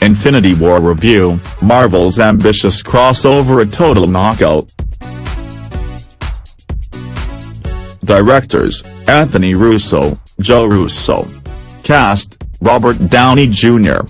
Infinity War review: Marvel's ambitious crossover a total knockout. Directors: Anthony Russo, Joe Russo. Cast: Robert Downey Jr.,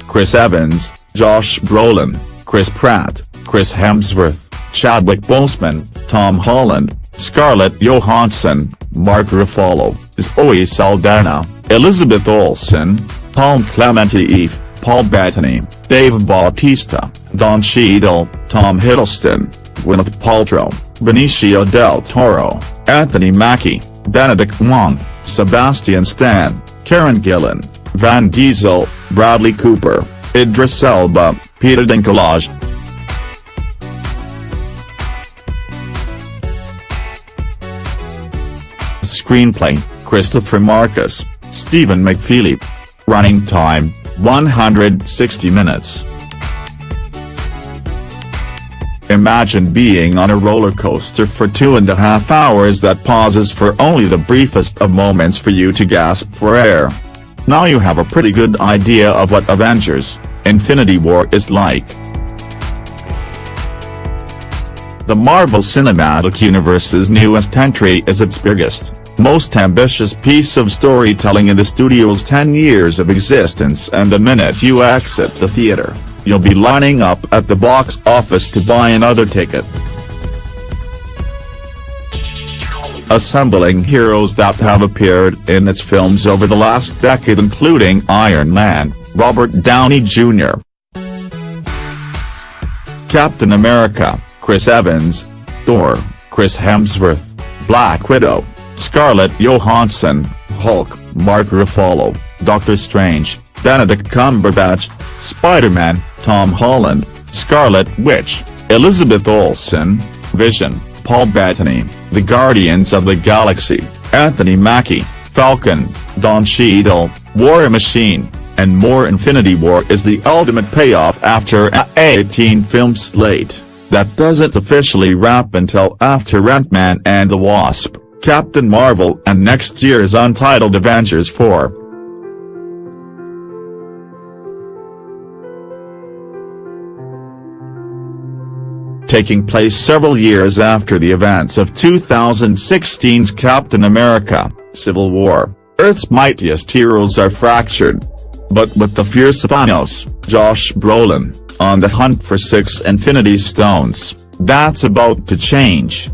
Chris Evans, Josh Brolin, Chris Pratt, Chris Hemsworth, Chadwick Boseman, Tom Holland, Scarlett Johansson, Mark Ruffalo, Zoe Saldana, Elizabeth Olsen, Paul Klementieff, Paul Bettany, Dave Bautista, Don Cheadle, Tom Hiddleston, Gwyneth Paltrow, Benicio del Toro, Anthony Mackie, Benedict Wong, Sebastian Stan, Karen Gillan, Van Diesel, Bradley Cooper, Idris Elba, Peter Dinklage. Screenplay: Christopher Marcus, Stephen McFeely. Running time: 160 minutes. Imagine being on a roller coaster for 2.5 hours that pauses for only the briefest of moments for you to gasp for air. Now you have a pretty good idea of what Avengers: Infinity War is like. The Marvel Cinematic Universe's newest entry is its biggest, most ambitious piece of storytelling in the studio's 10 years of existence, and the minute you exit the theater, you'll be lining up at the box office to buy another ticket. Assembling heroes that have appeared in its films over the last decade, including Iron Man, Robert Downey Jr., Captain America, Chris Evans, Thor, Chris Hemsworth, Black Widow, Scarlett Johansson, Hulk, Mark Ruffalo, Doctor Strange, Benedict Cumberbatch, Spider-Man, Tom Holland, Scarlet Witch, Elizabeth Olsen, Vision, Paul Bettany, The Guardians of the Galaxy, Anthony Mackie, Falcon, Don Cheadle, War Machine, and more. Infinity War is the ultimate payoff after an 18-film slate that doesn't officially wrap until after Ant-Man and the Wasp, Captain Marvel, and next year's untitled Avengers 4. Taking place several years after the events of 2016's Captain America: Civil War, Earth's mightiest heroes are fractured. But with the fierce Thanos, Josh Brolin, on the hunt for 6 Infinity Stones, that's about to change.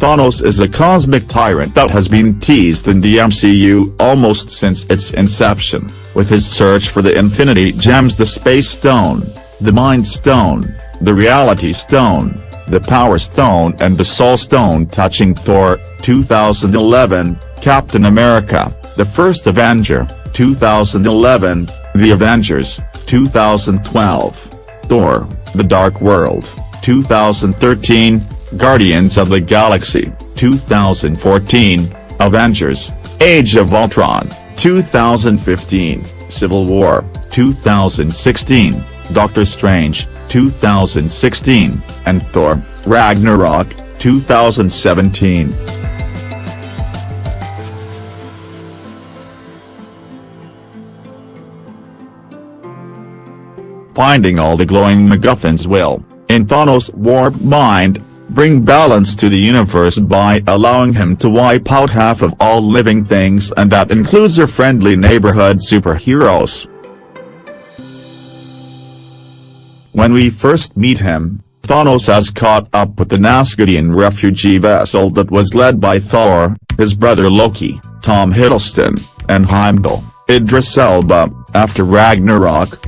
Thanos is a cosmic tyrant that has been teased in the MCU almost since its inception, with his search for the Infinity Gems: the Space Stone, the Mind Stone, the Reality Stone, the Power Stone and the Soul Stone touching Thor, 2011, Captain America, The First Avenger, 2011, The Avengers, 2012, Thor, The Dark World, 2013, Guardians of the Galaxy, 2014, Avengers, Age of Ultron, 2015, Civil War, 2016, Doctor Strange, 2016, and Thor, Ragnarok, 2017. Finding all the glowing MacGuffins will, in Thanos' warped mind, bring balance to the universe by allowing him to wipe out half of all living things, and that includes their friendly neighborhood superheroes. When we first meet him, Thanos has caught up with the Asgardian refugee vessel that was led by Thor, his brother Loki, Tom Hiddleston, and Heimdall, Idris Elba, after Ragnarok.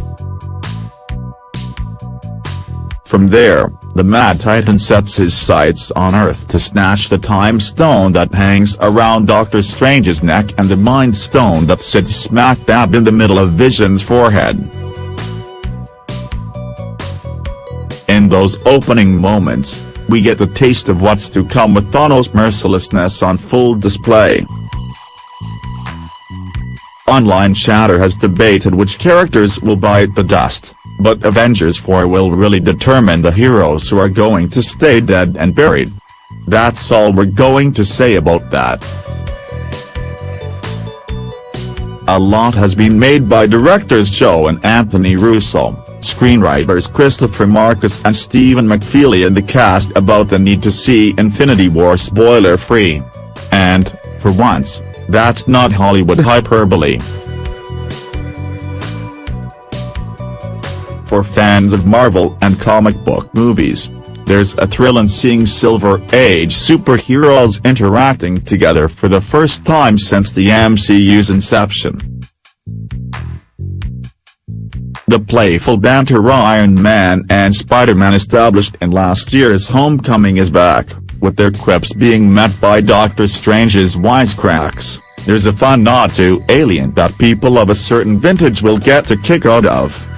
From there, the Mad Titan sets his sights on Earth to snatch the Time Stone that hangs around Doctor Strange's neck and the Mind Stone that sits smack dab in the middle of Vision's forehead. In those opening moments, we get a taste of what's to come with Thanos' mercilessness on full display. Online chatter has debated which characters will bite the dust, But Avengers 4 will really determine the heroes who are going to stay dead and buried. That's all we're going to say about that. A lot has been made by directors Joe and Anthony Russo, screenwriters Christopher Marcus and Stephen McFeely and the cast about the need to see Infinity War spoiler-free. And, for once, that's not Hollywood hyperbole. For fans of Marvel and comic book movies, there's a thrill in seeing Silver Age superheroes interacting together for the first time since the MCU's inception. The playful banter Iron Man and Spider-Man established in last year's Homecoming is back, with their quips being met by Doctor Strange's wisecracks. There's a fun nod to Alien that people of a certain vintage will get a kick out of.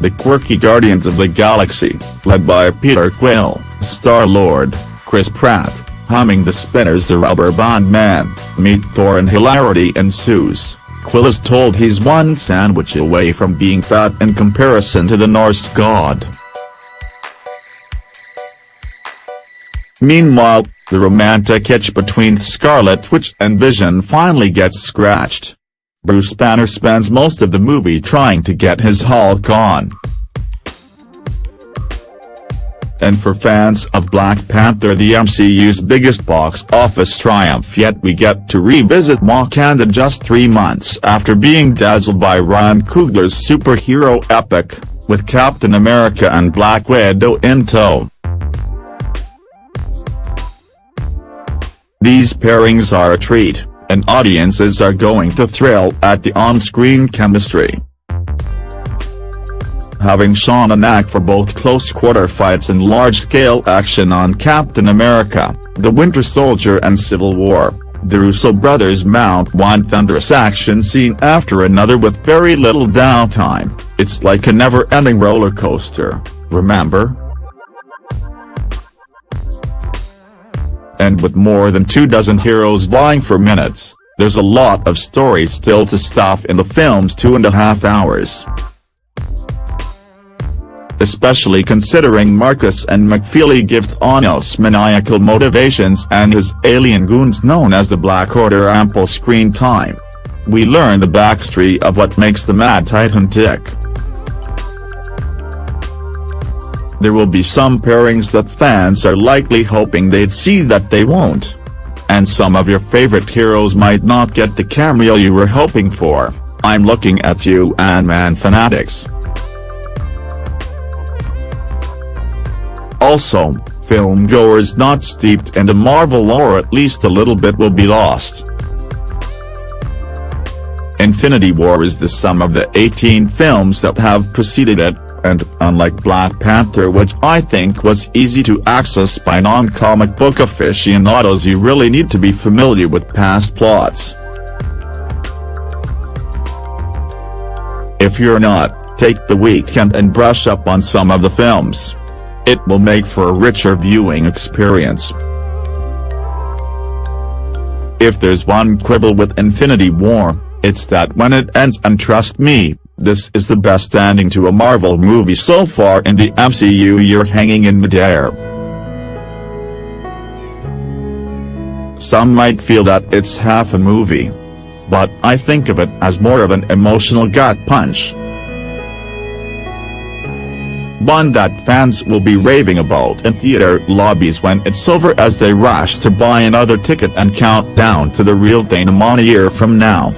The quirky Guardians of the Galaxy, led by Peter Quill, Star-Lord, Chris Pratt, humming the spinners the rubber band man, meet Thor and hilarity ensues. Quill is told he's one sandwich away from being fat in comparison to the Norse god. Meanwhile, the romantic itch between Scarlett Witch and Vision finally gets scratched. Bruce Banner spends most of the movie trying to get his Hulk on. And for fans of Black Panther, the MCU's biggest box office triumph yet, we get to revisit Wakanda just 3 months after being dazzled by Ryan Coogler's superhero epic, with Captain America and Black Widow in tow. These pairings are a treat, and audiences are going to thrill at the on-screen chemistry. Having shown a knack for both close-quarter fights and large-scale action on Captain America, The Winter Soldier and Civil War, the Russo brothers mount one thunderous action scene after another with very little downtime. It's like a never-ending roller coaster, remember? And with more than 24 heroes vying for minutes, there's a lot of story still to stuff in the film's 2.5 hours. Especially considering Marcus and McFeely give Thanos' maniacal motivations and his alien goons known as the Black Order ample screen time. We learn the backstory of what makes the Mad Titan tick. There will be some pairings that fans are likely hoping they'd see that they won't. And some of your favorite heroes might not get the cameo you were hoping for. I'm looking at you, Ant-Man fanatics. Also, filmgoers not steeped in the Marvel lore at least a little bit will be lost. Infinity War is the sum of the 18 films that have preceded it, and unlike Black Panther, which I think was easy to access by non-comic book aficionados, you really need to be familiar with past plots. If you're not, take the weekend and brush up on some of the films. It will make for a richer viewing experience. If there's one quibble with Infinity War, it's that when it ends, and trust me, this is the best ending to a Marvel movie so far in the MCU, you're hanging in midair. Some might feel that it's half a movie. But I think of it as more of an emotional gut punch. One that fans will be raving about in theater lobbies when it's over, as they rush to buy another ticket and count down to the real denouement a year from now.